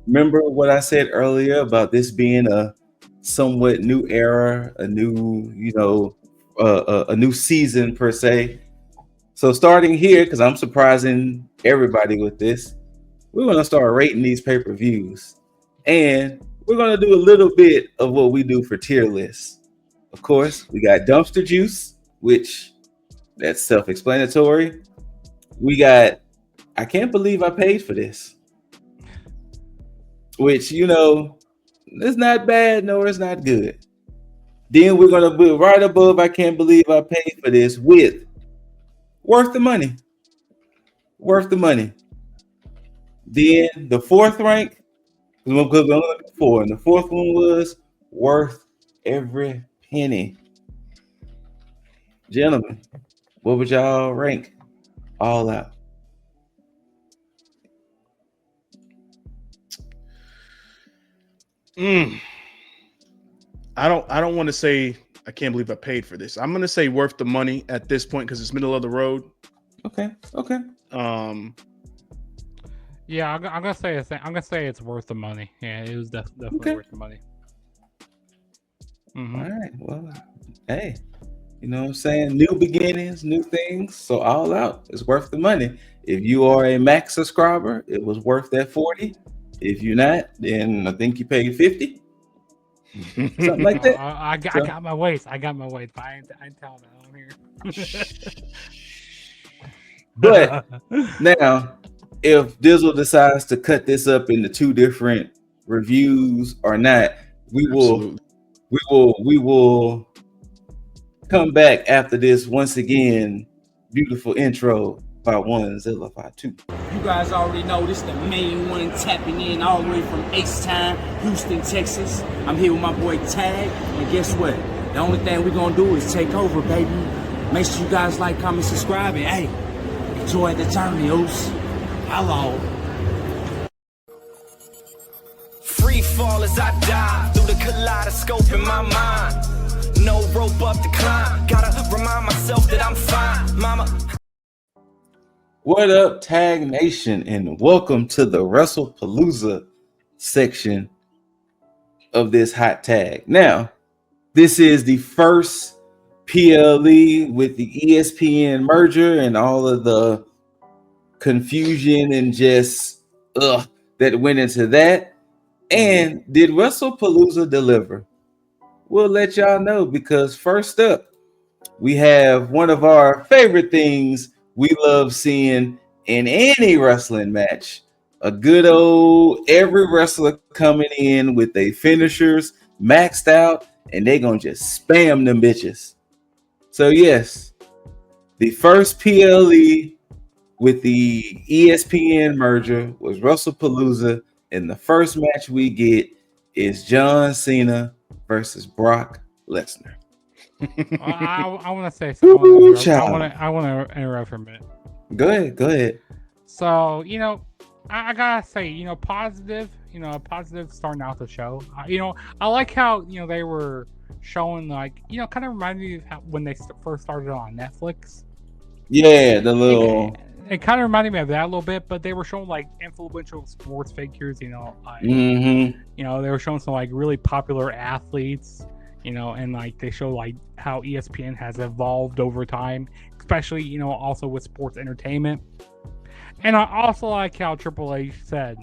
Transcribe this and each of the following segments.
Remember what I said earlier about this being a somewhat new era, a new, a new season per se. So starting here, because I'm surprising everybody with this, we're going to start rating these pay-per-views. And we're going to do a little bit of what we do for tier lists. Of course, we got Dumpster Juice, which that's self-explanatory. We got I Can't Believe I Paid for This, which, it's not bad, nor it's not good. Then we're going to be right above I Can't Believe I Paid for This with Worth the Money. Worth the Money. Then the fourth rank, because we only looked at four, and the fourth one was Worth Every Penny. Gentlemen, what would y'all rank All Out? I don't want to say I can't believe I paid for this. I'm gonna say worth the money at this point because it's middle of the road. Okay. Yeah, I'm gonna say it's worth the money. Yeah, it was definitely worth the money. Mm-hmm. All right. Well, hey, you know what I'm saying? New beginnings, new things. So All Out is worth the money. If you are a max subscriber, it was worth that 40. If you're not, then I think you paid 50. Something like that. I got my waist. I ain't telling it on here. But now, if Dizzle decides to cut this up into two different reviews or not, we will come back after this once again. Beautiful intro by one Zillify 2. You guys already know this the main one tapping in all the way from H-Town, Houston, Texas. I'm here with my boy T.A.G. And guess what? The only thing we're gonna do is take over, baby. Make sure you guys like, comment, subscribe, and hey, enjoy the journey, Oos. Hello. Free fall as I dive through the kaleidoscope in my mind. No rope up to climb. Gotta remind myself that I'm fine, mama. What up, Tag Nation, and welcome to the Wrestlepalooza section of this hot tag. Now, this is the first PLE with the ESPN merger and all of the confusion and just that went into that. And did Wrestlepalooza deliver? We'll let y'all know, because first up, we have one of our favorite things we love seeing in any wrestling match. A good old every wrestler coming in with their finishers maxed out, and they gonna just spam them bitches. So yes, the first PLE with the ESPN merger was Wrestlepalooza, and the first match we get is John Cena versus Brock Lesnar. I want to say something. I want to interrupt for a minute. Go ahead. So, I gotta say, positive starting out the show. I like how, they were showing, like, kind of reminded me of how, when they first started on Netflix. Yeah, the little... It kind of reminded me of that a little bit, but they were showing, like, influential sports figures, they were showing some, like, really popular athletes, and, like, they show, like, how ESPN has evolved over time, especially, also with sports entertainment. And I also like how Triple H said,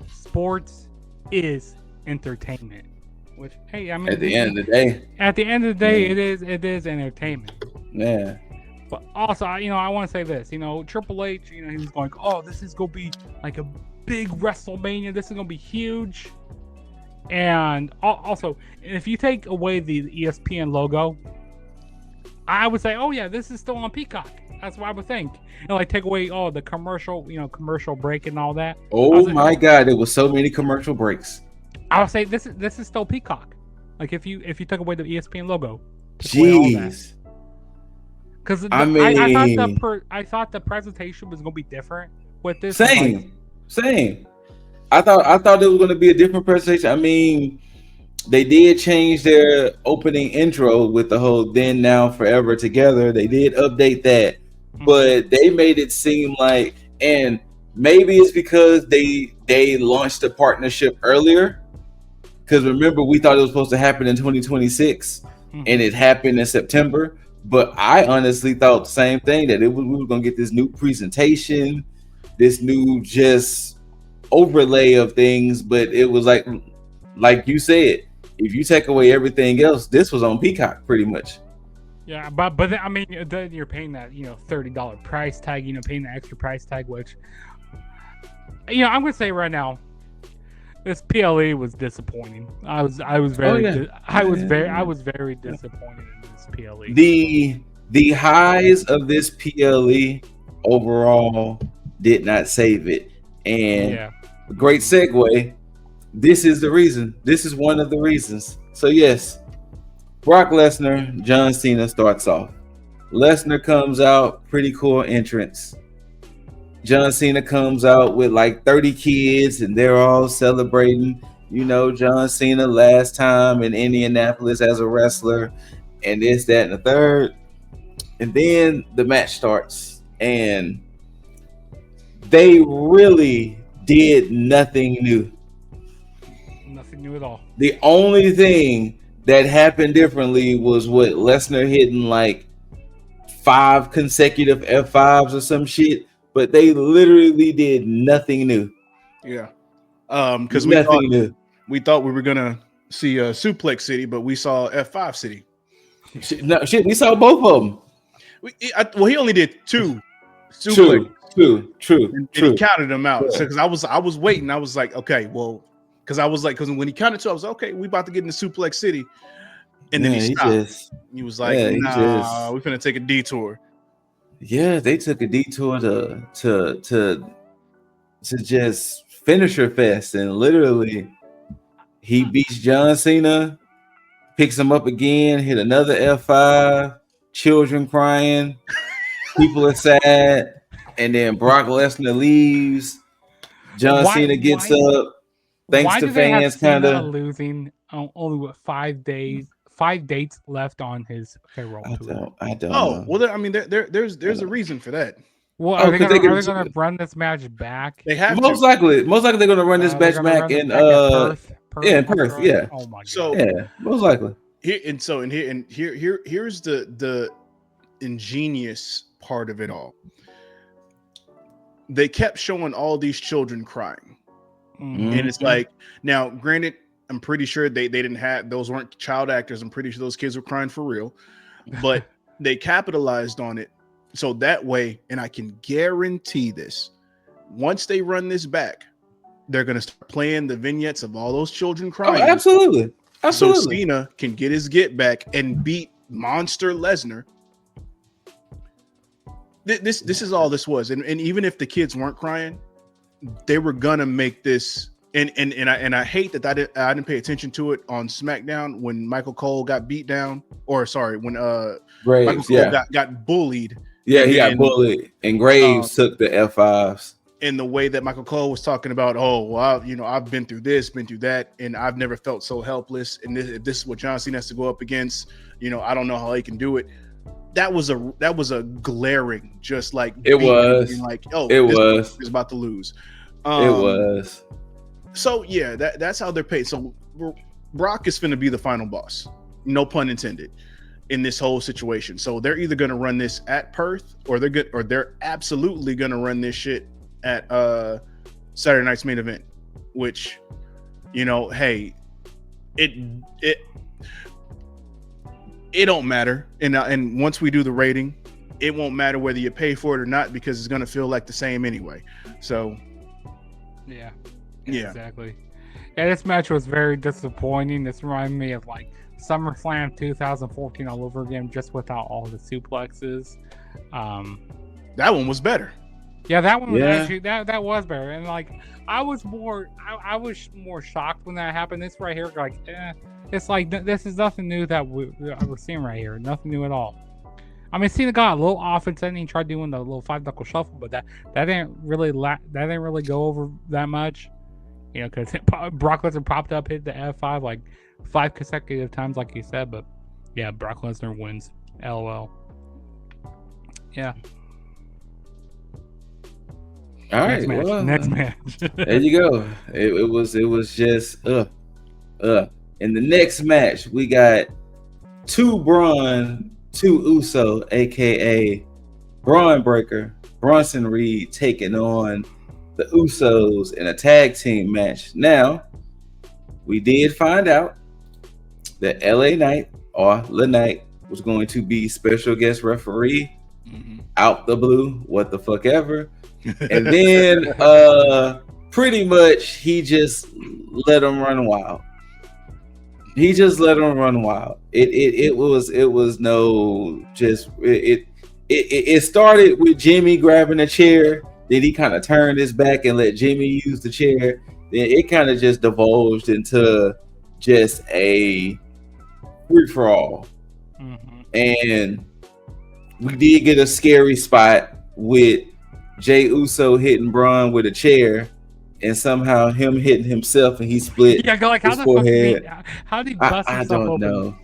sports is entertainment. Which, hey, I mean, at the end of the day, it is entertainment. Yeah. But also, I want to say this. Triple H, he was going, oh, this is gonna be like a big WrestleMania. This is gonna be huge. And also, if you take away the ESPN logo, I would say, oh yeah, this is still on Peacock. That's what I would think. And like take away the commercial break and all that. Oh my God, there was so many commercial breaks. I would say this is still Peacock. Like if you took away the ESPN logo. Jeez. Because I thought the presentation was gonna be different with this. Same. I thought it was gonna be a different presentation. I mean, they did change their opening intro with the whole "then, now, forever together." They did update that, but they made it seem like, and maybe it's because they launched the partnership earlier. Because remember, we thought it was supposed to happen in 2026, and it happened in September. But I honestly thought the same thing, that we were going to get this new presentation, this new just overlay of things. But it was like you said, if you take away everything else, this was on Peacock pretty much. Yeah, but I mean, then you're paying that $30 price tag, paying the extra price tag, which I'm gonna say right now, this PLE was disappointing. I was very disappointed in this PLE. The highs of this PLE overall did not save it, and great segue. This is the reason. This is one of the reasons. So yes, Brock Lesnar, John Cena starts off. Lesnar comes out, pretty cool entrance. John Cena comes out with like 30 kids, and they're all celebrating. John Cena last time in Indianapolis as a wrestler, and this, that, and the third. And then the match starts, and they really did nothing new. Nothing new at all. The only thing that happened differently was what Lesnar hitting like 5 consecutive F5s or some shit, but they literally did nothing new. Yeah. Because we thought we were gonna see Suplex City, but we saw F5 City. We saw both of them. He only did 2. True. And he counted them out. So because I was waiting, I was like, okay, well, because when he counted 2, I was like, okay, we about to get into Suplex City, and then he stopped. He was like, nah, we're gonna take a detour. Yeah, they took a detour to just finisher fest, and literally he beats John Cena, picks him up again, hit another F5, children crying, people are sad, and then Brock Lesnar leaves. John Cena gets up, thanks to fans, kind of losing only with 5 dates left on his payroll. I don't know. know. Well, I mean, there's a reason for that. Well, are they going to run this match back? They have most likely they're going to run this match back in Perth. Yeah, in Perth. Yeah. Oh my god. So yeah, most likely. Here's the ingenious part of it all. They kept showing all these children crying, and it's like, now, granted, I'm pretty sure they didn't have, those weren't child actors. I'm pretty sure those kids were crying for real, but they capitalized on it. So that way, and I can guarantee this, once they run this back, they're going to start playing the vignettes of all those children crying. Oh, absolutely. So Cena can get his get back and beat Monster Lesnar. This is all this was. And even if the kids weren't crying, they were going to make this. And I hate that I didn't pay attention to it on SmackDown when Michael Cole got beat down, when Graves, Michael Cole got bullied. Yeah, he got bullied, and Graves took the F5s. In the way that Michael Cole was talking about, I've been through this, been through that, and I've never felt so helpless. And this is what John Cena has to go up against. I don't know how he can do it. That was a glaring, just like it was like, is about to lose. It was. So yeah, that's how they're paid. So Brock is going to be the final boss, no pun intended, in this whole situation. So they're either going to run this at Perth, or they're absolutely going to run this shit at Saturday night's main event. Which, hey, it don't matter. And once we do the rating, it won't matter whether you pay for it or not, because it's going to feel like the same anyway. So yeah. Yeah, exactly. Yeah, this match was very disappointing. This reminded me of like SummerSlam 2014 all over again, just without all the suplexes. That one was better. Yeah, that one was actually that was better. And like I was more shocked when that happened. This right here, like, it's like this is nothing new that we're seeing right here. Nothing new at all. I mean, Cena got a little offense, and he tried doing the little 5-knuckle shuffle, but that didn't really go over that much. Because Brock Lesnar popped up, hit the F5 like 5 consecutive times, like you said. But yeah, Brock Lesnar wins. LOL. Yeah. All right, Next match. There you go. It was just In the next match, we got two Bron, two Uso, aka Braun Breaker, Bronson Reed taking on the Usos in a tag team match. Now, we did find out that LA Knight or La Knight was going to be special guest referee. Out the blue, what the fuck ever. And then pretty much he just let him run wild. It started with Jimmy grabbing a chair, then he kind of turned his back and let Jimmy use the chair. Then it kind of just divulged into just a free-for-all. And we did get a scary spot with Jey Uso hitting Bron with a chair, and somehow him hitting himself, and he split his forehead. How did he bust himself open? I don't know.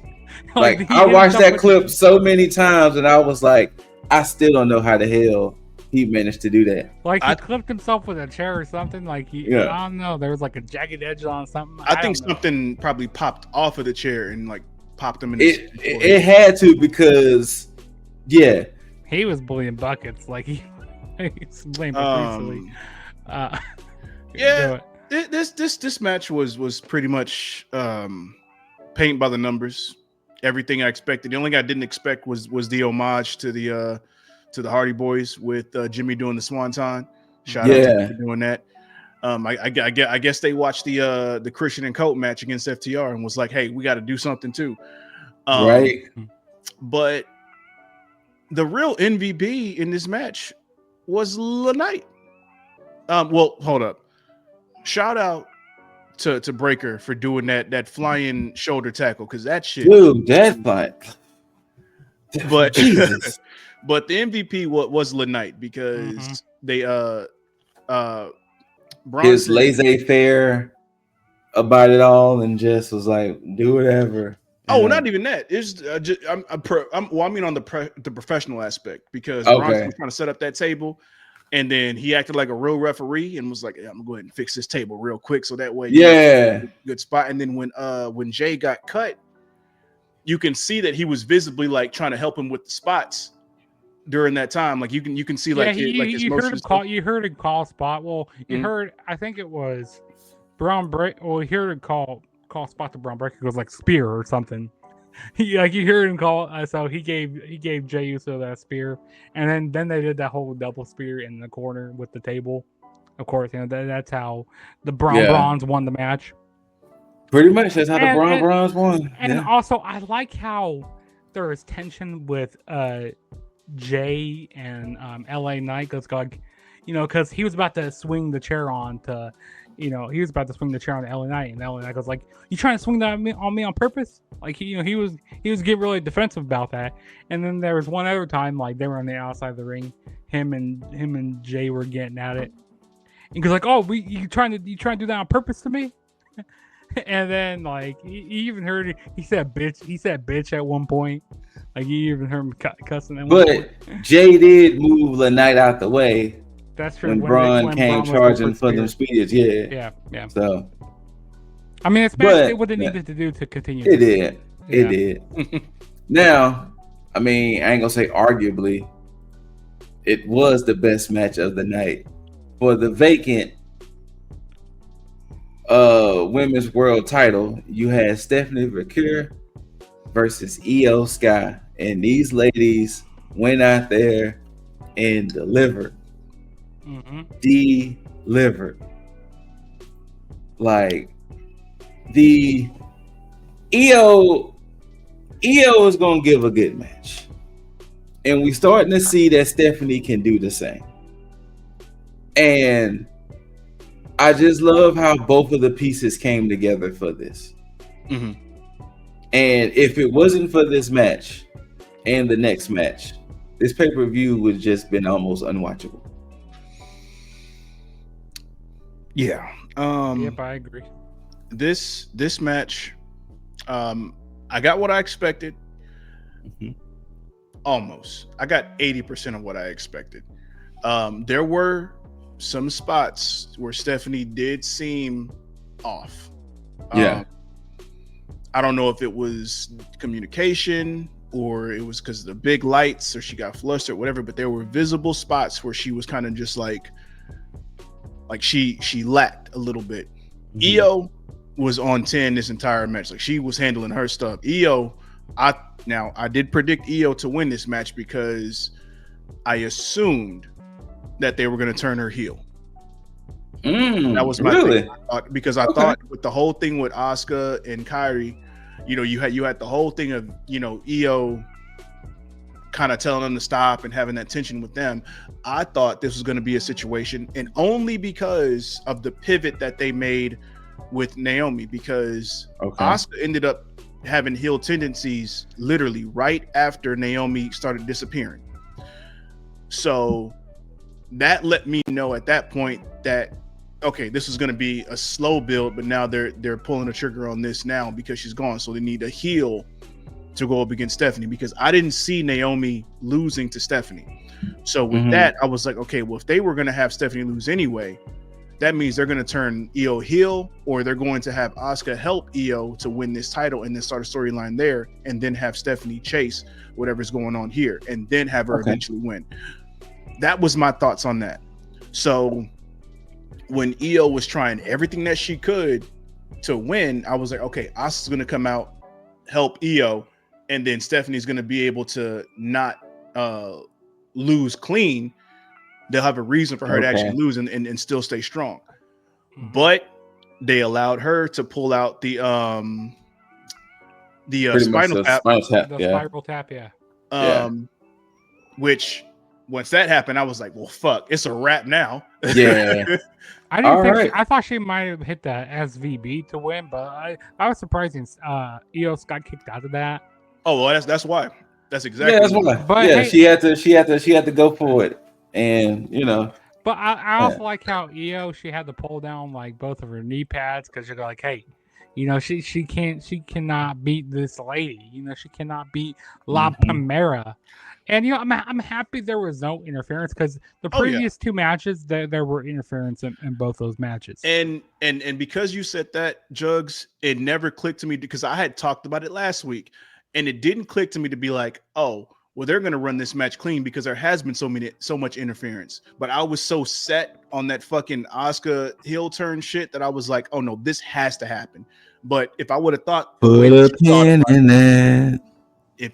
Like I watched that clip so many times, and I was like, I still don't know how the hell he managed to do that. Like he clipped himself with a chair or something. Like I don't know. There was like a jagged edge on something. I think something probably popped off of the chair and like popped him in. It had to, because he was bleeding buckets. Like he's bleeding profusely. This match was pretty much paint by the numbers. Everything I expected. The only thing I didn't expect was the homage to the Hardy Boys with Jimmy doing the Swanton. Shout out to them for doing that. I guess they watched the Christian and Colt match against FTR and was like, hey, we got to do something too. Right. But the real MVP in this match was La Knight. Well, hold up. Shout out to Breaker for doing that flying shoulder tackle, because that shit, dude, that fight. But Jesus. But the MVP was La Knight, because they Bronson, his laissez-faire about it all, and just was like, do whatever. Oh, not even that. It's just I mean on the professional aspect, because Bronson was trying to set up that table, and then he acted like a real referee and was like, I'm gonna go ahead and fix this table real quick so that way good spot. And then when Jay got cut, you can see that he was visibly like trying to help him with the spots during that time. Like you can see like his heard him call. You heard him call spot. Well, you heard. I think it was Bron Break. Well, you heard him call spot to Bron Breaker. It was like spear or something. You heard him call. So he gave Jey Uso that spear, and then they did that whole double spear in the corner with the table. Of course, that's how the Brons won the match. Pretty much, that's how the Brons won. And also, I like how there is tension with Jay and LA Knight, because he was about to swing the chair on to. He was about to swing the chair on LA Knight, and LA Knight was like, "You trying to swing that on me on purpose?" Like he was getting really defensive about that. And then there was one other time, like they were on the outside of the ring, him and Jay were getting at it, and he was like, "Oh, you trying to do that on purpose to me?" And then like he even heard it. He said bitch. He said bitch at one point. Like you even heard him cussing. But Jay did move the Knight out the way. That's true. When Bron came charging for them spears, yeah. So, I mean, it's what it needed to do to continue. It did. Now, I mean, I ain't gonna say arguably, it was the best match of the night for the vacant women's world title. You had Stephanie Vaquer versus Iyo Sky, and these ladies went out there and delivered. Delivered. Like the Iyo is gonna give a good match, and we starting to see that Stephanie can do the same. And I just love how both of the pieces came together for this. And if it wasn't for this match and the next match, this pay-per-view would just been almost unwatchable. Yeah. Yep, I agree. This match, I got what I expected. Almost. I got 80% of what I expected. There were some spots where Stephanie did seem off. Yeah. I don't know if it was communication or it was because of the big lights or she got flustered, whatever, but there were visible spots where she was kind of just like she lacked a little bit. Iyo was on 10 this entire match. Like, she was handling her stuff. Iyo, I did predict Iyo to win this match because I assumed that they were going to turn her heel. That was my thing. Because I thought with the whole thing with Asuka and Kairi, you know, you had the whole thing of, you know, Iyo kind of telling them to stop and having that tension with them. I thought this was going to be a situation, and only because of the pivot that they made with Naomi, because Asuka ended up having heel tendencies literally right after Naomi started disappearing. So that let me know at that point that, okay, this is going to be a slow build, but now they're pulling the trigger on this now because she's gone. So they need a heel to go up against Stephanie, because I didn't see Naomi losing to Stephanie. So with that, I was like, okay, well, if they were going to have Stephanie lose anyway, that means they're going to turn Iyo heel, or they're going to have Asuka help Iyo to win this title and then start a storyline there, and then have Stephanie chase whatever's going on here and then have her eventually win. That was my thoughts on that. So when Iyo was trying everything that she could to win, I was like, okay, Asuka's going to come out, help Iyo, and then Stephanie's going to be able to not lose clean. They'll have a reason for her to actually lose and still stay strong. But they allowed her to pull out the spinal tap. Spiral tap, yeah. Which once that happened, I was like, well, fuck, it's a wrap now. Yeah. I didn't think I thought she might have hit the SVB to win, but I was surprised Iyo Sky kicked out of that. Oh, well, that's why. That's exactly that's why. But yeah, hey, she had to go for it. And you know, but I also like how Iyo, she had to pull down like both of her knee pads, because you're like, hey, you know, she cannot beat this lady. You know, she cannot beat La Primera. And you know, I'm happy there was no interference, because the previous two matches there were interference in both those matches. And because you said that, Juggs, it never clicked to me, because I had talked about it last week, and it didn't click to me to be like, oh, well, they're going to run this match clean because there has been so much interference. But I was so set on that fucking Asuka heel turn shit that I was like, oh no, this has to happen. But if I would have thought, if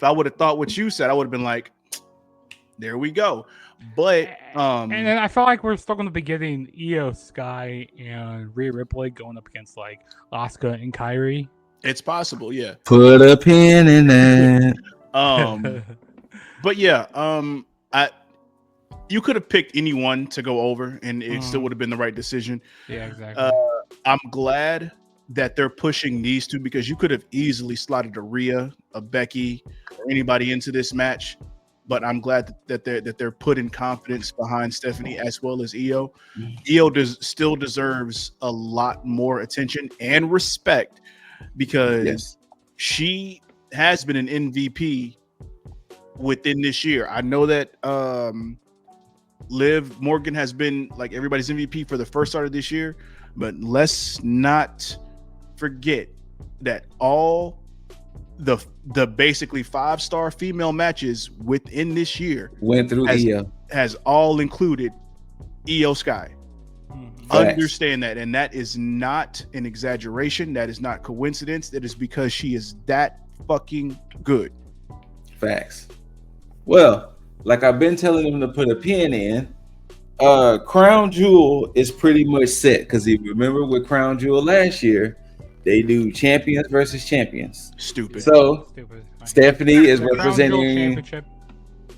I would have thought what you said, I would have been like, there we go. But and then I felt like we're still going to be getting Iyo Sky and Rhea Ripley going up against like Asuka and Kairi. It's possible, yeah. Put a pin in that. But yeah, you could have picked anyone to go over, and it still would have been the right decision. Yeah, exactly. I'm glad that they're pushing these two, because you could have easily slotted a Rhea, a Becky, or anybody into this match. But I'm glad that they're putting confidence behind Stephanie as well as Iyo. Iyo still deserves a lot more attention and respect, because she has been an MVP within this year. I know that Liv Morgan has been like everybody's MVP for the first start of this year, but let's not forget that all the basically 5-star female matches within this year went through Iyo. Has all included Iyo Sky. Understand that, and that is not an exaggeration. That is not coincidence. That is because she is that fucking good. Facts. Well, like I've been telling them to put a pin in, Crown Jewel is pretty much set, because if you remember with Crown Jewel last year, they do champions versus champions. Stupid. So Stephanie is representing.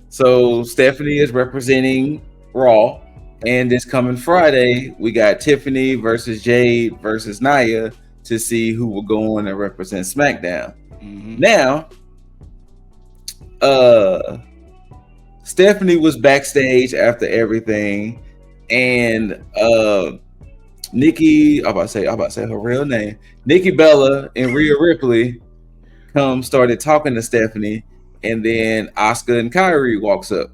So Stephanie is representing Raw, and this coming Friday we got Tiffany versus Jade versus Nia to see who will go on and represent SmackDown. Now, Stephanie was backstage after everything, and Nikki, I'm about to say her real name, Nikki Bella and Rhea Ripley started talking to Stephanie, and then Asuka and Kairi walks up,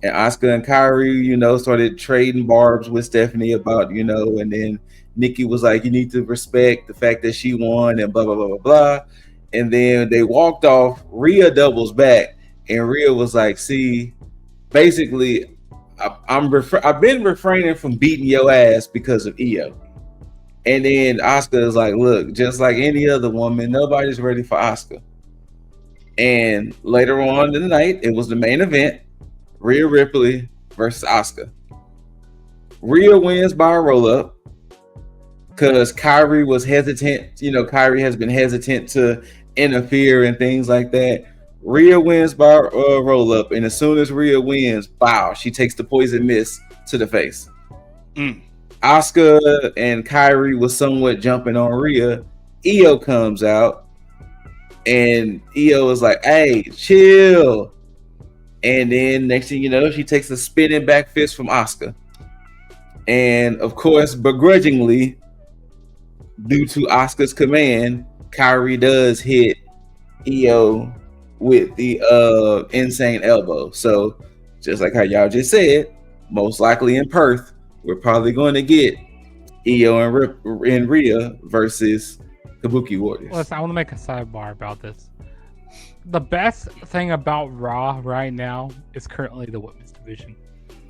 And Asuka and Kairi, started trading barbs with Stephanie about, and then Nikki was like, you need to respect the fact that she won and blah, blah, blah, blah, blah. And then they walked off. Rhea doubles back. And Rhea was like, see, basically, I've been refraining from beating your ass because of Iyo. And then Asuka is like, look, just like any other woman, nobody's ready for Asuka. And later on in the night, it was the main event. Rhea Ripley versus Asuka. Rhea wins by a roll-up because Kairi was hesitant. Kairi has been hesitant to interfere and things like that. Rhea wins by a roll-up, and as soon as Rhea wins, wow, she takes the poison mist to the face. Asuka and Kairi was somewhat jumping on Rhea. Iyo comes out, and Iyo is like, hey, chill. And then next thing you know, she takes a spinning back fist from Asuka. And of course, begrudgingly, due to Asuka's command, Kairi does hit Iyo with the insane elbow. So just like how y'all just said, most likely in Perth, we're probably going to get Iyo and Rhea versus Kabuki Warriors. Listen, I want to make a sidebar about this. The best thing about Raw right now is currently the women's division.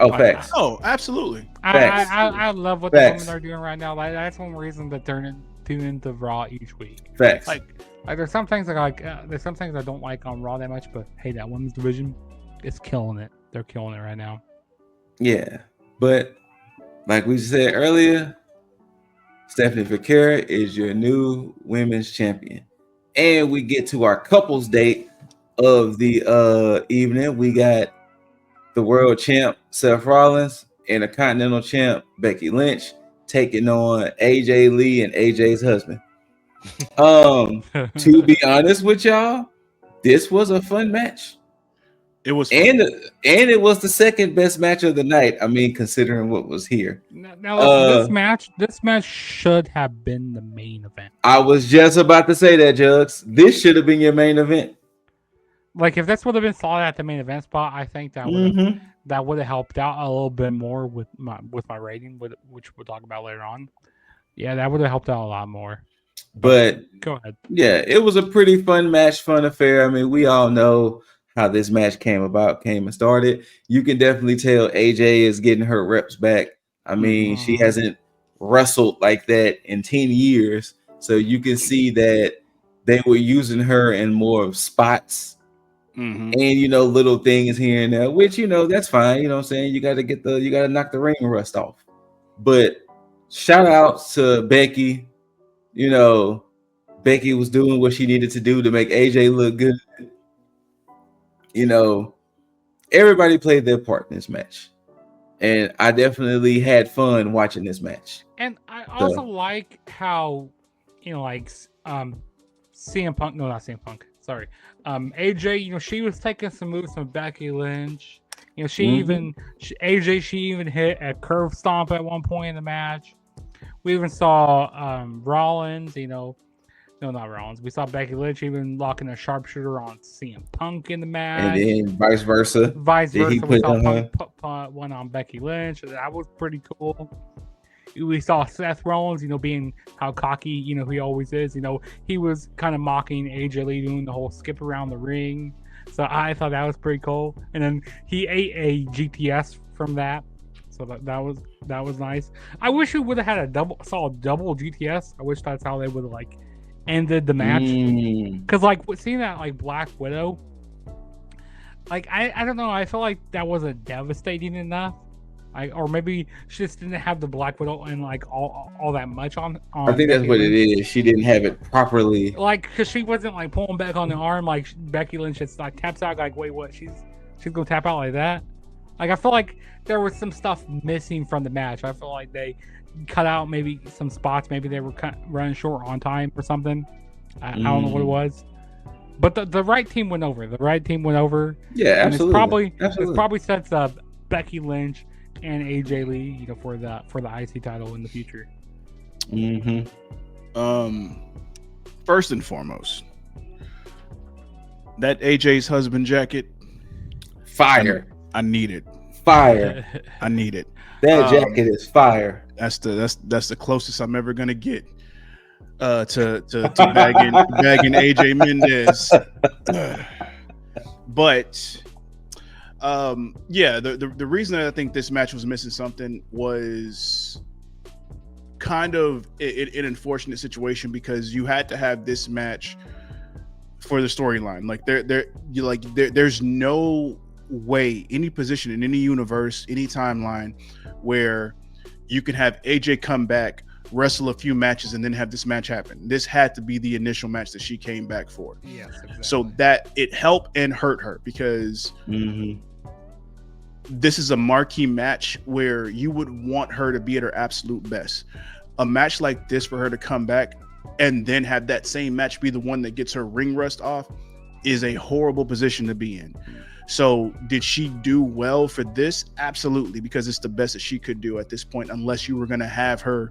Oh, facts. Oh, absolutely. I love what the women are doing right now. Like, that's one reason that they're tuning into Raw each week. Facts. Like there's some things there's some things I don't like on Raw that much, but hey, that women's division is killing it. They're killing it right now. Yeah, but like we said earlier, Stephanie Vaquer is your new women's champion. And we get to our couples date of the evening. We got the world champ Seth Rollins and a continental champ Becky Lynch taking on AJ Lee and AJ's husband. To be honest with y'all, this was a fun match. It was fun. And it was the second best match of the night. I mean, considering what was here. Now this match should have been the main event. I was just about to say that, Juggs. This should have been your main event. Like, if this would have been slotted at the main event spot, I think that would have helped out a little bit more with my rating, which we'll talk about later on. Yeah, that would have helped out a lot more. But go ahead. Yeah, it was a pretty fun match, fun affair. I mean, we all know how this match came and started. You can definitely tell AJ is getting her reps back. I mean, she hasn't wrestled like that in 10 years. So you can see that they were using her in more of spots and, little things here and there, which, that's fine. You know what I'm saying? You got to knock the ring rust off. But shout out to Becky. Becky was doing what she needed to do to make AJ look good. Everybody played their part in this match. And I definitely had fun watching this match. And I also like how, CM Punk, no, not CM Punk, sorry. AJ, she was taking some moves from Becky Lynch. She even hit a curve stomp at one point in the match. We even saw Rollins, no, not Rollins. We saw Becky Lynch even locking a sharpshooter on CM Punk in the match. And then vice versa. We saw Punk put one on Becky Lynch. That was pretty cool. We saw Seth Rollins, being how cocky, he always is. He was kind of mocking AJ Lee doing the whole skip around the ring. So I thought that was pretty cool. And then he ate a GTS from that. So that was nice. I wish we would have had a double GTS. I wish that's how they would have ended the match. Because seeing that Black Widow, I don't know. I feel like that wasn't devastating enough. Or maybe she just didn't have the Black Widow and all that much on I think that's what it is. She didn't have it properly. Because she wasn't pulling back on the arm Becky Lynch just taps out wait, what? She's gonna tap out like that. I feel like there was some stuff missing from the match. I feel like they cut out maybe some spots. Maybe they were running short on time or something. I don't know what it was. But the right team went over. Yeah, absolutely. It probably sets up Becky Lynch and AJ Lee, for the IC title in the future. First and foremost, that AJ's husband jacket, fire. I need it. fire. I need it. That jacket is fire. That's the closest I'm ever gonna get to bagging AJ Mendez. But yeah, the reason that I think this match was missing something was kind of an unfortunate situation, because you had to have this match for the storyline. Like there's no way, any position in any universe, any timeline, where you can have AJ come back, wrestle a few matches, and then have this match happen. This had to be the initial match that she came back for. Yes, exactly. So that it helped and hurt her, because this is a marquee match where you would want her to be at her absolute best. A match like this, for her to come back and then have that same match be the one that gets her ring rust off, is a horrible position to be in. So did she do well for this? Absolutely, because it's the best that she could do at this point, unless you were going to have her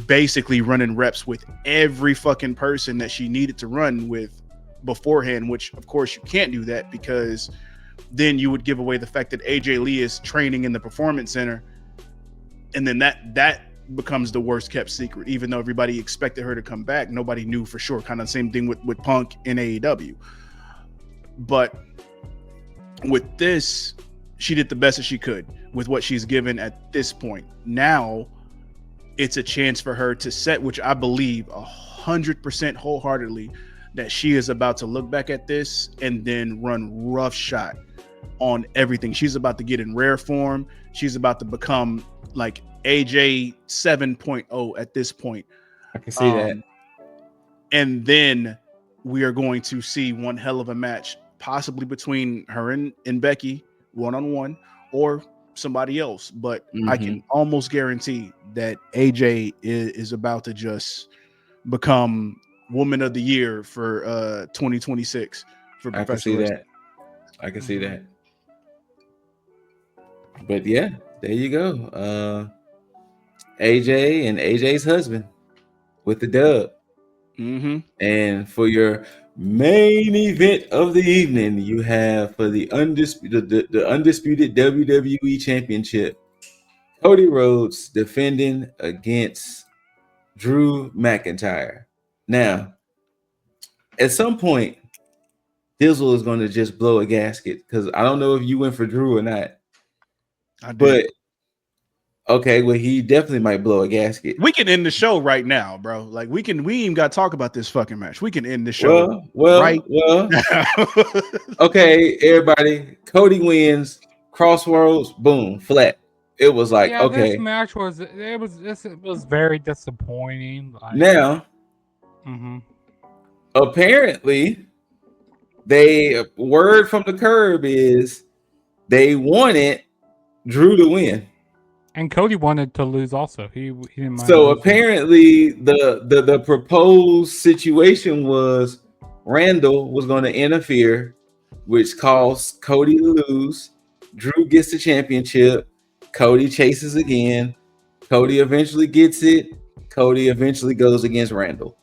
basically running reps with every fucking person that she needed to run with beforehand, which of course you can't do that, because then you would give away the fact that AJ Lee is training in the Performance Center, and then that becomes the worst kept secret. Even though everybody expected her to come back, nobody knew for sure. Kind of the same thing with Punk in AEW. But with this, she did the best that she could with what she's given at this point. Now it's a chance for her to set, which I believe 100% wholeheartedly, that she is about to look back at this and then run roughshod on everything. She's about to get in rare form. She's about to become like AJ 7.0 at this point. I can see that. And then we are going to see one hell of a match, possibly between her and Becky, one-on-one, or somebody else. But I can almost guarantee that AJ is about to just become Woman of the Year for 2026 for professional wrestling. I can see that. But yeah, there you go. AJ and AJ's husband with the dub. And for your main event of the evening, you have for the undisputed WWE Championship, Cody Rhodes defending against Drew McIntyre. Now, at some point, Dizzle is going to just blow a gasket, because I don't know if you went for Drew or not. I did. But okay, well, he definitely might blow a gasket. We can end the show right now, bro. Like we even got to talk about this fucking match. We can end the show right now. Okay, everybody. Cody wins. Crossroads. Boom. Flat. It was like, okay. This match was very disappointing. Now, apparently, word from the curb is they wanted Drew to win. And Cody wanted to lose also. He didn't mind. So apparently the proposed situation was Randall was going to interfere, which caused Cody to lose. Drew gets the championship. Cody chases again. Cody eventually gets it. Cody eventually goes against Randall.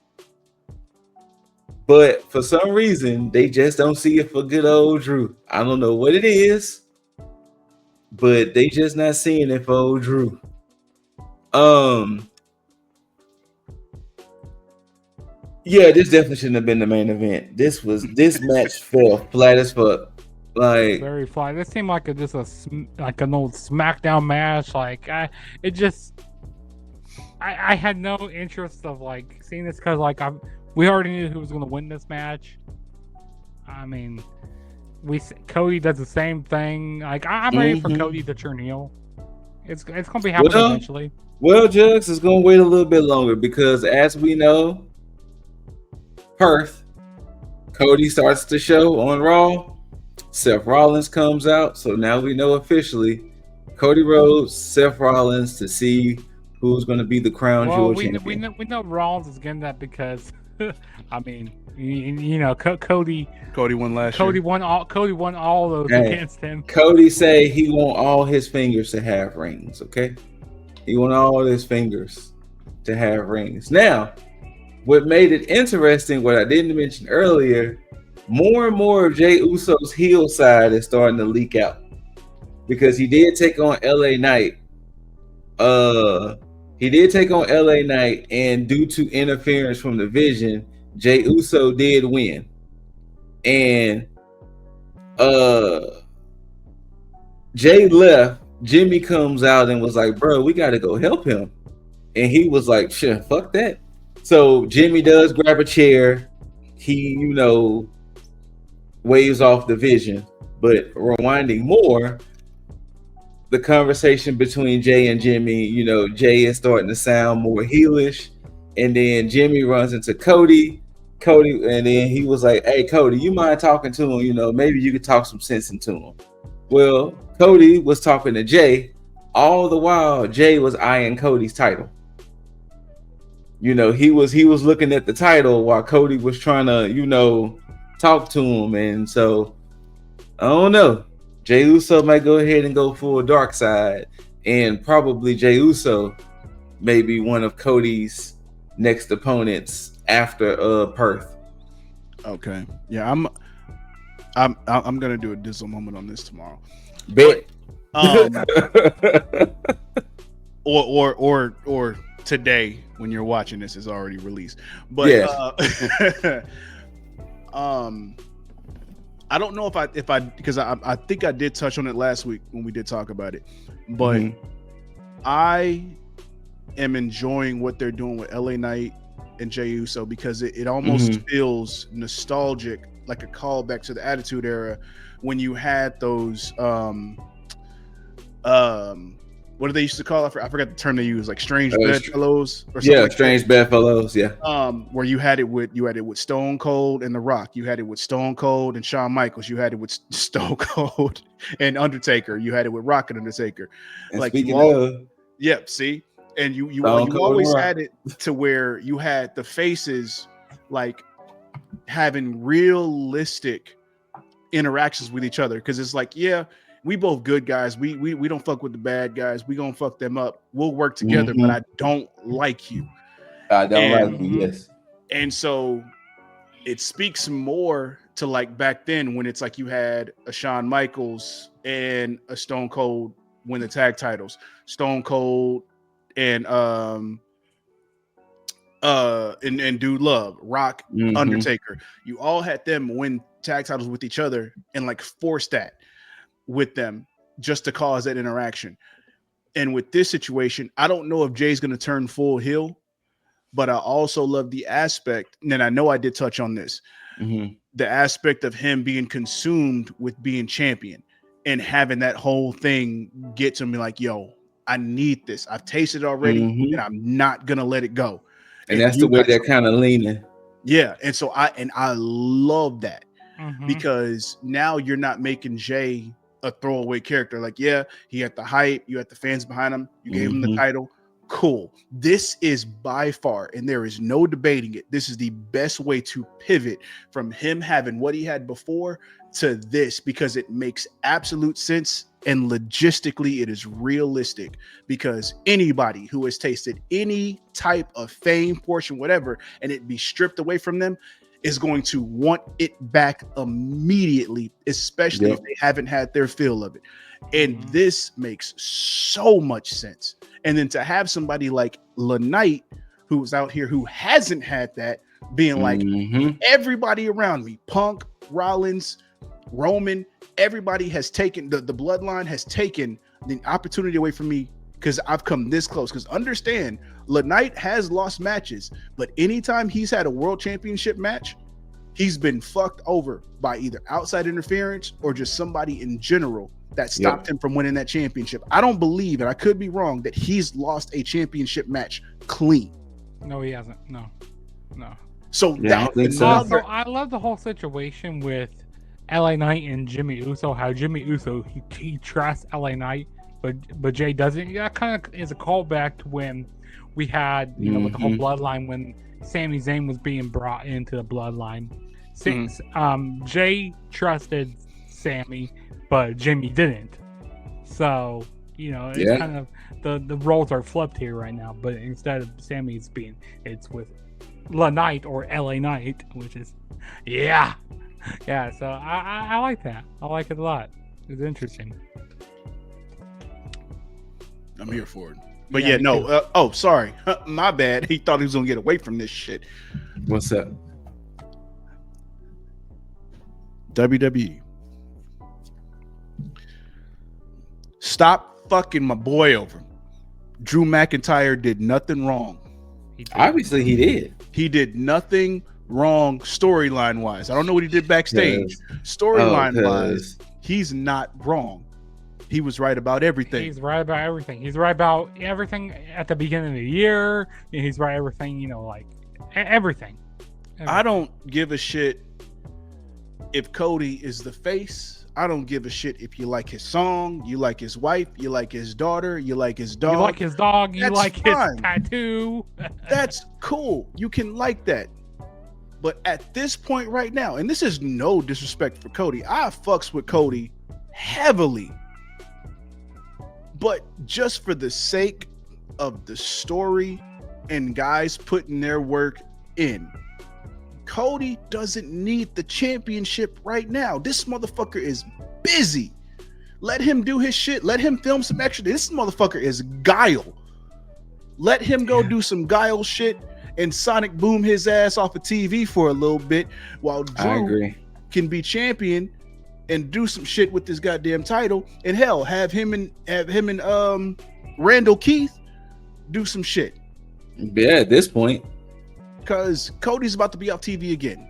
But for some reason, they just don't see it for good old Drew. I don't know what it is, but they just not seeing it for old Drew. Yeah, this definitely shouldn't have been the main event. This match fell flat as fuck. Like very flat. This seemed like an old SmackDown match. Like I had no interest of like seeing this, because like we already knew who was going to win this match. I mean, Cody does the same thing. Like I'm ready for Cody to turn heel. It's going to be happening eventually. Well, Juggs is going to wait a little bit longer, because as we know, Perth, Cody starts the show on Raw. Seth Rollins comes out, so now we know officially Cody Rhodes, Seth Rollins, to see who's going to be the crown jewel champion. We know Rollins is getting that because, I mean, you know, Cody won last year. Cody won all those against him. Cody say he want all his fingers to have rings. Okay, he want all his fingers to have rings. Now, what made it interesting, what I didn't mention earlier, more and more of Jey Uso's heel side is starting to leak out. because he did take on LA Knight. And due to interference from the Vision, Jey Uso did win. And Jay left. Jimmy comes out and was like, bro, we got to go help him. And he was like, sure, fuck that. So Jimmy does grab a chair. He, waves off the Vision. But rewinding more, the conversation between Jay and Jimmy, Jay is starting to sound more heelish. And then Jimmy runs into Cody, and then he was like, hey, Cody, you mind talking to him? Maybe you could talk some sense into him. Well, Cody was talking to Jay. All the while, Jay was eyeing Cody's title. He was looking at the title while Cody was trying to, talk to him. And so, I don't know. Jey Uso might go ahead and go full dark side. And probably Jey Uso may be one of Cody's next opponents after Perth. Okay. Yeah, I'm gonna do a Dizzle moment on this tomorrow. Bet. Or today when you're watching this is already released. But yeah. I don't know if I because I think I did touch on it last week when we did talk about it, but I am enjoying what they're doing with LA Knight and Jey Uso because it almost feels nostalgic, like a callback to the Attitude Era when you had those what do they used to call it? I forgot the term they use, like strange bedfellows or something. Yeah, like strange bedfellows. Yeah. Where you had it with Stone Cold and The Rock. You had it with Stone Cold and Shawn Michaels. You had it with Stone Cold and Undertaker. You had it with Rock and Undertaker. And like speaking of, yep. See, and you always had it to where you had the faces like having realistic interactions with each other because it's like, yeah, we both good guys. We don't fuck with the bad guys. We gonna fuck them up. We'll work together, but I don't like you. I don't like you. Yes. And so it speaks more to like back then when it's like you had a Shawn Michaels and a Stone Cold win the tag titles. Stone Cold and Dude Love, Rock, Undertaker. You all had them win tag titles with each other and like force that with them just to cause that interaction. And with this situation, I don't know if Jay's going to turn full heel, but I also love the aspect, and I know I did touch on this, the aspect of him being consumed with being champion and having that whole thing get to me like, yo, I need this. I've tasted it already and I'm not going to let it go. And that's the way they're kind of leaning. Yeah. And so I love that because now you're not making Jay a throwaway character. Like, yeah, he had the hype, you had the fans behind him, you gave him the title. Cool. This is by far, and there is no debating it, this is the best way to pivot from him having what he had before to this because it makes absolute sense and logistically it is realistic because anybody who has tasted any type of fame, fortune, whatever, and it be stripped away from them is going to want it back immediately, especially if they haven't had their fill of it. And this makes so much sense. And then to have somebody like LaKnight, who's out here, who hasn't had that, being like, everybody around me, Punk, Rollins, Roman, everybody has taken, the bloodline has taken the opportunity away from me because I've come this close. Because understand, LaKnight has lost matches, but anytime he's had a world championship match, he's been fucked over by either outside interference or just somebody in general that stopped him from winning that championship. I don't believe, and I could be wrong, that he's lost a championship match clean. No, he hasn't. No. So I love the whole situation with LA Knight and Jimmy Uso. How Jimmy Uso he trusts LA Knight, but Jay doesn't. Yeah, kind of is a callback to when we had with the whole bloodline when Sami Zayn was being brought into the bloodline. Since Jay trusted Sami, but Jimmy didn't. So it's kind of the roles are flipped here right now. But instead of Sami, it's with LaKnight or LA Knight, which is yeah. So I like that. I like it a lot. It's interesting. I'm here for it. But yeah, no. Sorry. My bad. He thought he was going to get away from this shit. What's up? WWE. Stop fucking my boy over. Drew McIntyre did nothing wrong. Obviously, he did. He did nothing wrong storyline wise. I don't know what he did backstage. Storyline wise, he's not wrong. He was right about everything. He's right about everything. He's right about everything at the beginning of the year. And he's right everything, like everything. I don't give a shit if Cody is the face. I don't give a shit if you like his song, you like his wife, you like his daughter, you like his dog. You like his dog, you like fine. His tattoo. That's cool. You can like that. But at this point right now, and this is no disrespect for Cody, I fucks with Cody heavily. But just for the sake of the story and guys putting their work in, Cody doesn't need the championship right now. This motherfucker is busy. Let him do his shit. Let him film some extra. This motherfucker is guile. Let him go do some guile shit and Sonic boom his ass off of TV for a little bit while Drew can be champion and do some shit with this goddamn title. And hell, have him and Randall Keith do some shit. Yeah, at this point. Because Cody's about to be off TV again.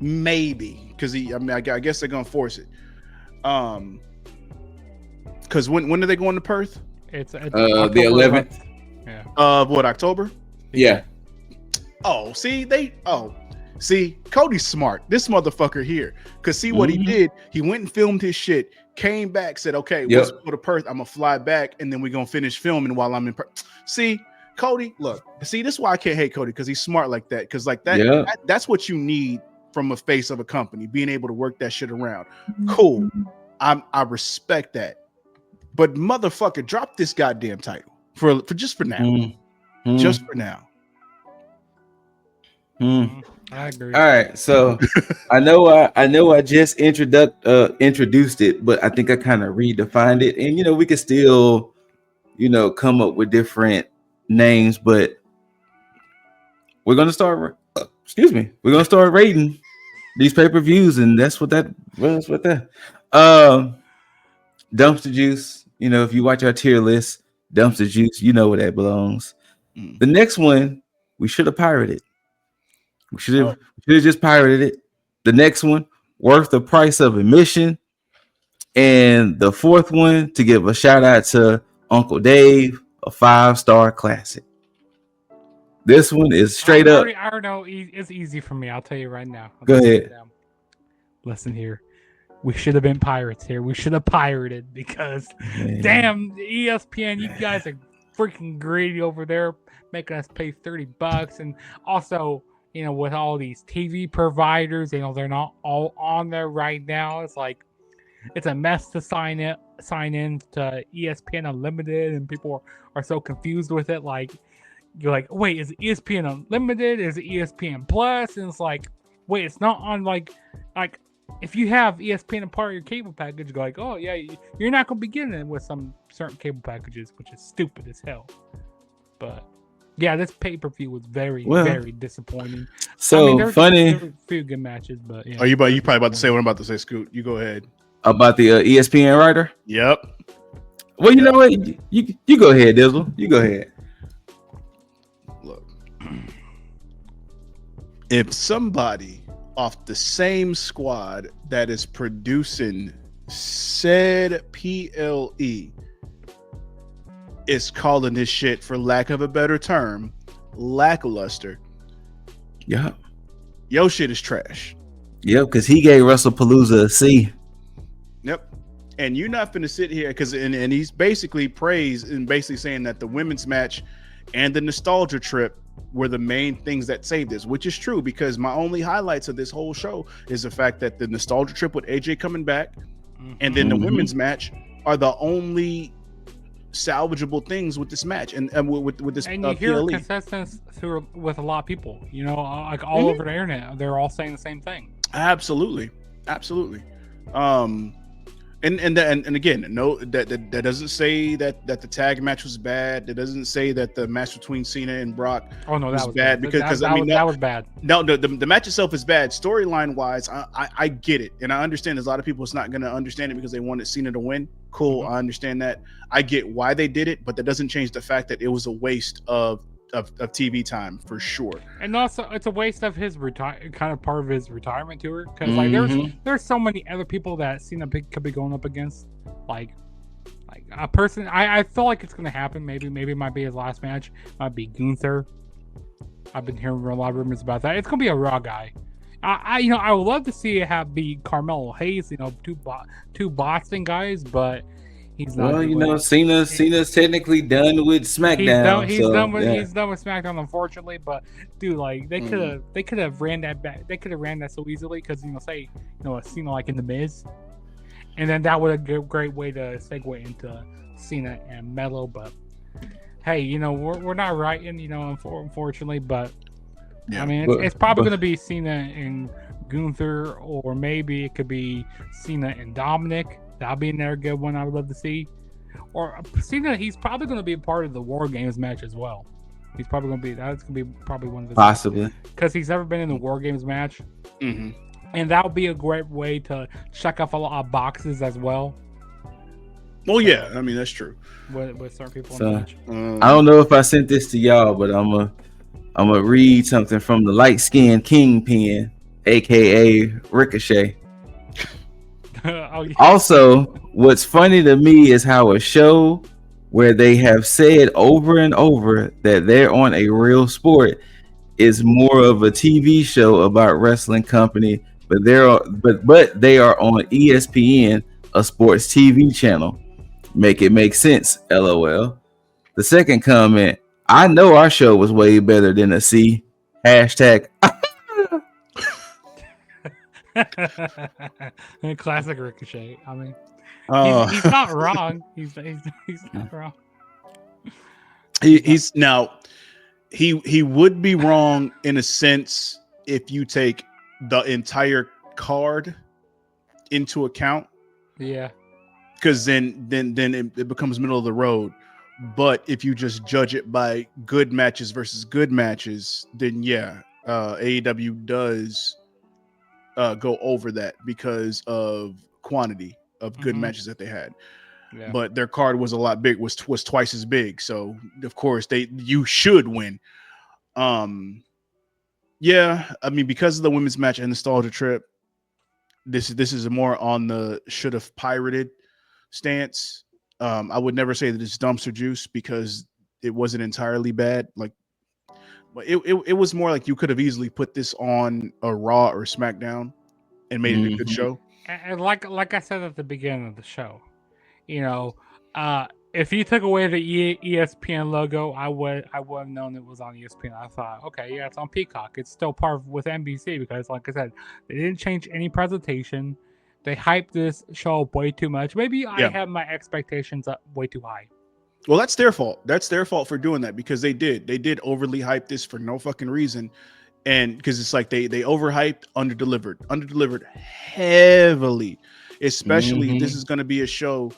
Maybe. Because I guess they're going to force it. Because when are they going to Perth? It's the 11th. Yeah. What, October? Yeah. See, Cody's smart. This motherfucker here. Because see what he did? He went and filmed his shit, came back, said, okay, let's go to Perth. I'm going to fly back, and then we're going to finish filming while I'm in Perth. See, Cody, look, this is why I can't hate Cody, because he's smart like that. Because like that's what you need from a face of a company, being able to work that shit around. Cool. I respect that. But motherfucker, drop this goddamn title for just for now. Just for now. I agree. All right, so I know I just introduced it, but I think I kind of redefined it, and we could still come up with different names, but we're gonna start rating these pay-per-views, and that's what that dumpster juice. If you watch our tier list, dumpster juice, where that belongs. The next one we should have pirated. We should have just pirated it. The next one, worth the price of admission. And the fourth one, to give a shout out to Uncle Dave, a 5-star classic. This one is straight up. I already know it's easy for me. I'll tell you right now. Go ahead. Listen here. We should have been pirates here. We should have pirated because, damn, ESPN, you guys are freaking greedy over there, making us pay $30. And also, with all these TV providers, they're not all on there right now. It's like, it's a mess to sign in to ESPN Unlimited, and people are so confused with it. Like, you're like, wait, is it ESPN Unlimited? Is it ESPN Plus? And it's like, wait, it's not on like if you have ESPN as part of your cable package, you're like, oh yeah, you're not gonna be getting it with some certain cable packages, which is stupid as hell. But yeah, this pay-per-view was very disappointing. So there funny. were a few good matches, but yeah. Oh, you probably about to say what I'm about to say, Scoot. You go ahead. About the ESPN writer? Yep. Well, you know what? You go ahead, Dizzle. You go ahead. Look, if somebody off the same squad that is producing said PLE is calling this shit, for lack of a better term, lackluster. Yeah. Yo shit is trash. Yep, because he gave Wrestlepalooza a C. Yep. And you're not finna sit here because and he's basically praised and basically saying that the women's match and the nostalgia trip were the main things that saved this, which is true, because my only highlights of this whole show is the fact that the nostalgia trip with AJ coming back and then the women's match are the only salvageable things with this match and with this and you hear PLE. Consistence with a lot of people, like all over the internet, they're all saying the same thing. Absolutely. And again, no, that doesn't say that the tag match was bad. That doesn't say that the match between Cena and Brock was bad because I mean that was bad. No, the match itself is bad. Storyline wise, I get it, and I understand. There's a lot of people that's not going to understand it because they wanted Cena to win. Cool, I understand that. I get why they did it, but that doesn't change the fact that it was a waste of TV time for sure. And also, it's a waste of his kind of part of his retirement tour because like there's so many other people that Cena could be going up against, like a person. I feel like it's gonna happen. Maybe it might be his last match. Might be Gunther. I've been hearing a lot of rumors about that. It's gonna be a Raw guy. I would love to see it be Carmelo Hayes. Two Boston guys, but. He's not. Well, Cena's technically done with SmackDown. He's done with SmackDown, unfortunately. But dude, like they could have ran that back. They could have ran that so easily because Cena like in the Miz, and then that would be a great way to segue into Cena and Melo. But hey, we're not writing, unfortunately. But I mean, it's probably going to be Cena and Gunther, or maybe it could be Cena and Dominic. That'll be another good one I would love to see. Or Cena, he's probably going to be a part of the War Games match as well. He's probably going to be. That's going to be probably one of the possibly because he's never been in the War Games match, and that would be a great way to check off a lot of boxes as well. Well, yeah, I mean that's true. With certain people in the match. I don't know if I sent this to y'all, but I'm gonna read something from the light skinned Kingpin, aka Ricochet. Oh, yeah. Also, what's funny to me is how a show where they have said over and over that they're on a real sport is more of a TV show about wrestling company, but they are on ESPN, a sports TV channel. Make it make sense, LOL. The second comment, I know our show was way better than a C. Hashtag Classic Ricochet. I mean, he's not wrong. He's not wrong. He's now he would be wrong in a sense if you take the entire card into account. Yeah, because then it becomes middle of the road. But if you just judge it by good matches versus good matches, then yeah, AEW does go over that because of quantity of good matches that they had. Yeah. But their card was a lot big, was twice as big. So of course you should win. Yeah, I mean, because of the women's match and nostalgia trip, this is more on the should have pirated stance. I would never say that it's dumpster juice because it wasn't entirely bad. Like, but it was more like you could have easily put this on a Raw or SmackDown and made it a good show. And like I said at the beginning of the show, if you took away the ESPN logo, I would have known it was on ESPN. I thought, okay, yeah, it's on Peacock. It's still part with NBC because, like I said, they didn't change any presentation. They hyped this show up way too much. Maybe I have my expectations up way too high. Well, that's their fault. That's their fault for doing that because they did overly hype this for no fucking reason. And because it's like they overhyped, underdelivered heavily. Especially this is going to be a show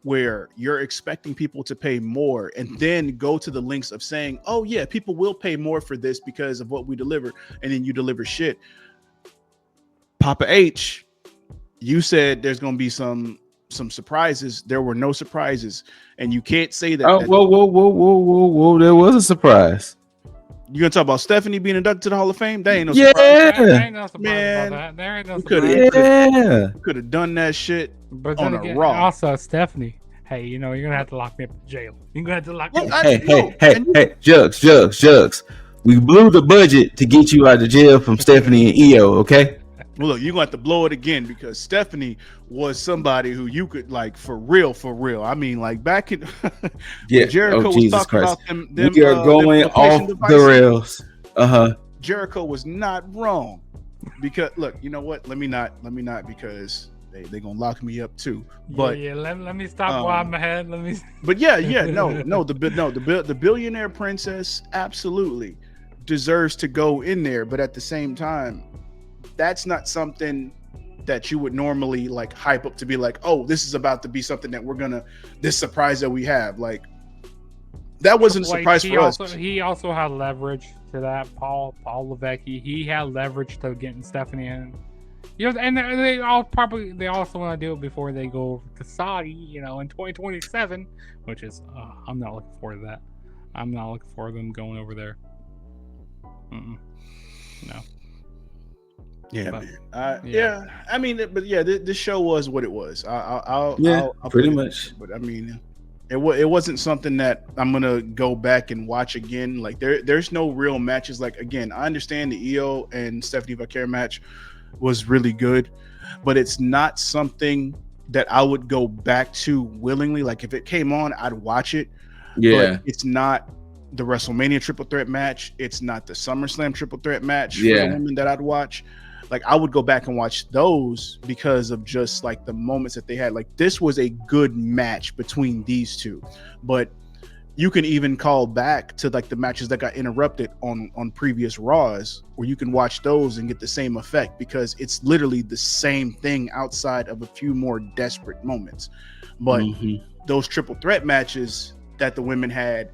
where you're expecting people to pay more and then go to the links of saying, oh yeah, people will pay more for this because of what we deliver. And then you deliver shit. Papa H, you said there's going to be some surprises. There were no surprises, and you can't say that. Oh, whoa! There was a surprise. You gonna talk about Stephanie being inducted to the Hall of Fame? That ain't no surprise. There ain't no surprise about that. There ain't no surprise. Could have done that shit on a Raw. Also, Stephanie, hey, you're gonna have to lock me up in jail. You're gonna have to lock me up. Hey, Juggs. We blew the budget to get you out of jail from Stephanie and Iyo, okay? Well, look, you're going to have to blow it again because Stephanie was somebody who you could, like, for real. I mean, like, back in Jericho was talking Christ. About them we are going off the rails. Jericho was not wrong because, look, you know what? Let me not because they're going to lock me up too. But let me stop while I'm ahead. Let me. But the billionaire princess absolutely deserves to go in there, but at the same time, that's not something that you would normally like hype up to be like, oh, this is about to be something that this surprise that we have. Like, that wasn't a surprise for us. He also had leverage to that. Paul Levesque, he had leverage to getting Stephanie in. You know, and they also want to do it before they go over to Saudi, you know, in 2027, which is I'm not looking forward to that. I'm not looking for them going over there. No. Yeah, man. Yeah. I mean, but yeah, this show was what it was. I'll pretty much. But I mean, it wasn't something that I'm gonna go back and watch again. Like there's no real matches. Like, again, I understand the Iyo and Stephanie Vaquer match was really good, but it's not something that I would go back to willingly. Like, if it came on, I'd watch it. Yeah, but it's not the WrestleMania triple threat match. It's not the SummerSlam triple threat match for the women that I'd watch. Like, I would go back and watch those because of just like the moments that they had. Like, this was a good match between these two, but you can even call back to like the matches that got interrupted on previous Raws, where you can watch those and get the same effect, because it's literally the same thing outside of a few more desperate moments. But those triple threat matches that the women had,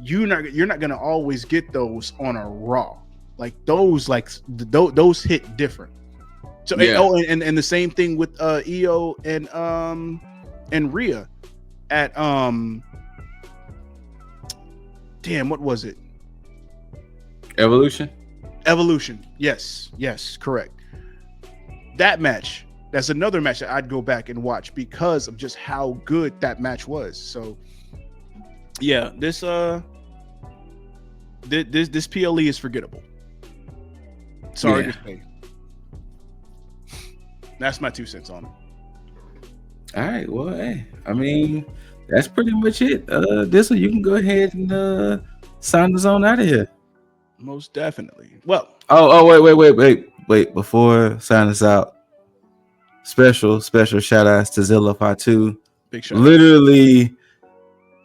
you're not gonna always get those on a Raw. Like, those those hit different. So and the same thing with Iyo and Rhea at damn, what was it? Evolution. Yes, correct. That match, that's another match that I'd go back and watch because of just how good that match was. So yeah, this PLE is forgettable. Sorry to say. That's my 2 cents on it. All right, well, hey, I mean, that's pretty much it. This one, you can go ahead and sign the zone out of here. Most definitely. Well, wait. Before sign us out, special shout outs to Zilla Fatu. Big shout Literally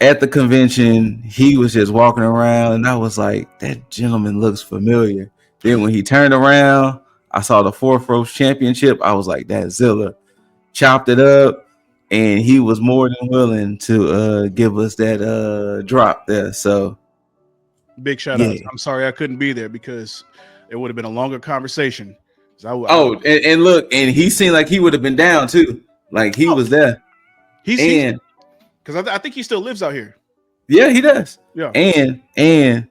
at the convention, he was just walking around, and I was like, that gentleman looks familiar. Then when he turned around, I saw the 4th Roast Championship. I was like, that's Zilla. Chopped it up. And he was more than willing to give us that drop there. So big shout out. I'm sorry I couldn't be there because it would have been a longer conversation. And look, and he seemed like he would have been down too. Like, he was there. Because I think he still lives out here. Yeah, he does. Yeah. And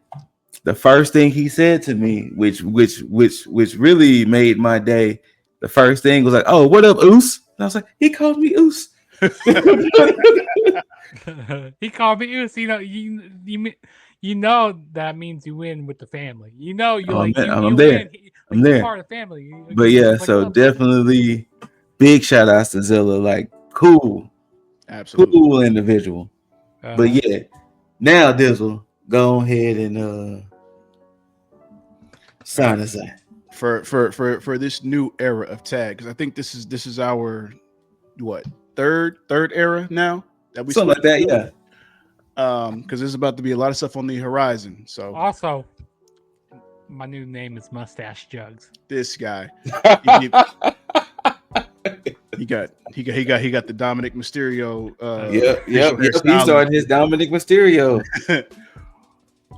the first thing he said to me, which really made my day, the first thing was like, "Oh, what up, Oos?" And I was like, he called me Oos. He called me Oos. You know that means you win with the family. You know I'm there. I'm there. Part of the family. But yeah, so definitely big shout outs to Zilla. Like, cool, absolutely cool individual. But yeah, now Dizzle, go ahead and sign us out for this new era of tag, because I think this is our third era now that we something like that, yeah. Because there's about to be a lot of stuff on the horizon. So also, my new name is Mustache Juggs. This guy, he got the Dominic Mysterio. Yep. He started his Dominic Mysterio.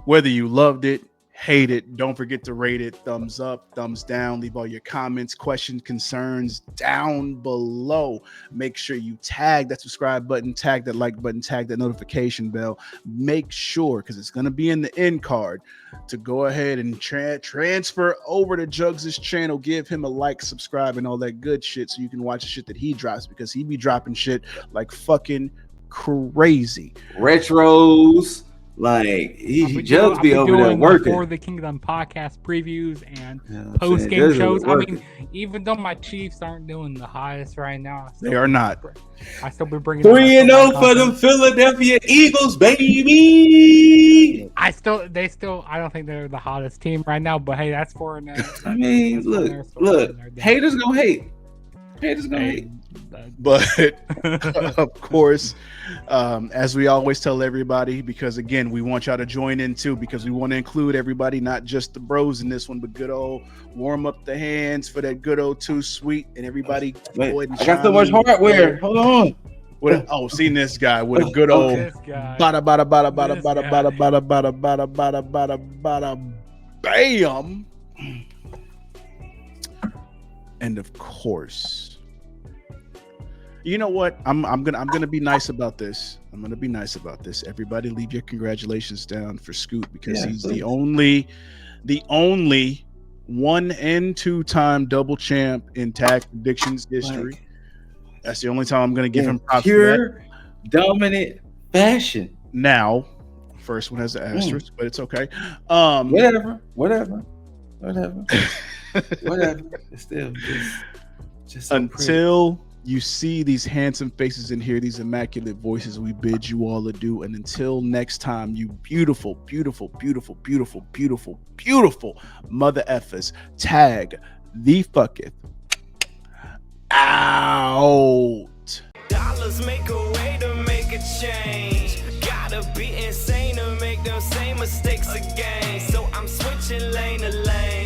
Whether you loved it, hate it, don't forget to rate it. Thumbs up, thumbs down. Leave all your comments, questions, concerns down below. Make sure you tag that subscribe button, tag that like button, tag that notification bell. Make sure, because it's going to be in the end card, to go ahead and transfer over to Juggs' channel. Give him a like, subscribe, and all that good shit so you can watch the shit that he drops, because he be dropping shit like fucking crazy. Retros. Like, Juggs be over there working. For the Kingdom podcast previews and post game shows. I mean, even though my Chiefs aren't doing the highest right now, they are not. I still be bringing 3-0 for the Philadelphia Eagles, baby. I don't think they're the hottest team right now, but hey, that's for I mean, look, haters gonna hate. Haters gonna hate. But of course, as we always tell everybody, because again, we want y'all to join in too, because we want to include everybody, not just the bros in this one, but good old warm up the hands for that good old too sweet, and everybody. Wait, I got so much hardware. Hold on. Seen this guy with a good old bada bada bada bada bada bada bada bada bada bada bada bada bam. And of course, you know what? I'm gonna be nice about this. I'm gonna be nice about this. Everybody, leave your congratulations down for Scoot, because he's the only 1 and 2 time double champ in tag predictions history. That's the only time I'm gonna give him props. Pure dominant fashion. Now, first one has the asterisk, but it's okay. Whatever. It's still just so until pretty. You see these handsome faces and hear these immaculate voices, we bid you all adieu. And until next time, you beautiful, beautiful, beautiful, beautiful, beautiful, beautiful mother effers, tag the fucketh out. Dollars make a way to make a change. Gotta be insane to make those same mistakes again. So I'm switching lane to lane.